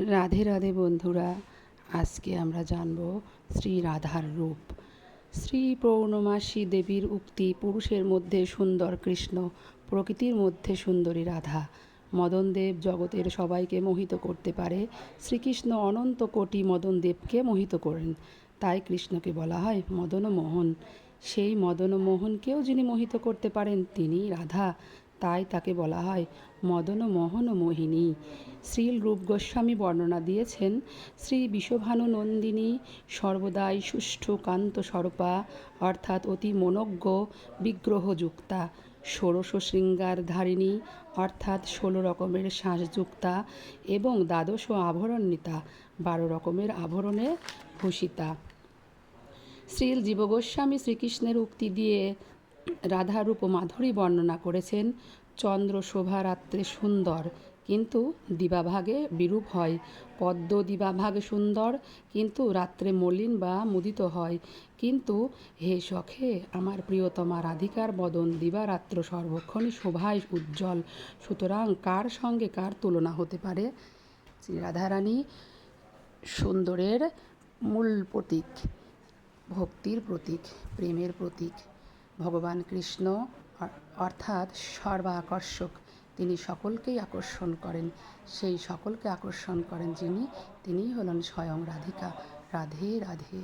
রাধে রাধে বন্ধুরা, আজকে আমরা জানব শ্রী রাধার রূপ। শ্রী পৌর্ণমাসী দেবীর উক্তি, পুরুষের মধ্যে সুন্দর কৃষ্ণ, প্রকৃতির মধ্যে সুন্দরী রাধা। মদনদেব জগতের সবাইকে মোহিত করতে পারে, শ্রীকৃষ্ণ অনন্ত কোটি মদনদেবকে মোহিত করেন, তাই কৃষ্ণকে বলা হয় মদনমোহন। সেই মদনমোহনকেও যিনি মোহিত করতে পারেন তিনি রাধা, তাই তাকে বলা হয় মদনমোহন মোহিনী। শ্রীল রূপ গোস্বামী বর্ণনা দিয়েছেন, শ্রী বিষভানু নন্দিনী সর্বদাই সুষ্ঠু কান্ত স্বরূপা, অর্থাৎ অতি মনোজ্ঞ বিগ্রহযুক্তা, ষোড়শ শৃঙ্গার ধারিণী, অর্থাৎ 16 রকমের শ্বাসযুক্তা, এবং দ্বাদশ আভরণিতা, 12 রকমের আভরণে ভূষিতা। শ্রীল জীবগোস্বামী শ্রীকৃষ্ণের উক্তি দিয়ে রাধারূপ ও মাধুরী বর্ণনা করেছেন। চন্দ্র শোভা রাত্রে সুন্দর, কিন্তু দিবাভাগে বিরূপ হয়। পদ্ম দিবাভাগে সুন্দর, কিন্তু রাত্রে মলিন বা মুদিত হয়। কিন্তু হে সখে, আমার প্রিয়তমা রাধিকার বদন দিবারাত্র সর্বক্ষণই শোভায় উজ্জ্বল। সুতরাং কার সঙ্গে কার তুলনা হতে পারে? শ্রী রাধারানী সুন্দরের মূল প্রতীক, ভক্তির প্রতীক, প্রেমের প্রতীক। ভগবান কৃষ্ণ অর্থাৎ সর্বাকর্ষক, তিনি সকলকেই আকর্ষণ করেন। সেই সকলকে আকর্ষণ করেন যিনি, তিনিই হলেন স্বয়ং রাধিকা। রাধে রাধে।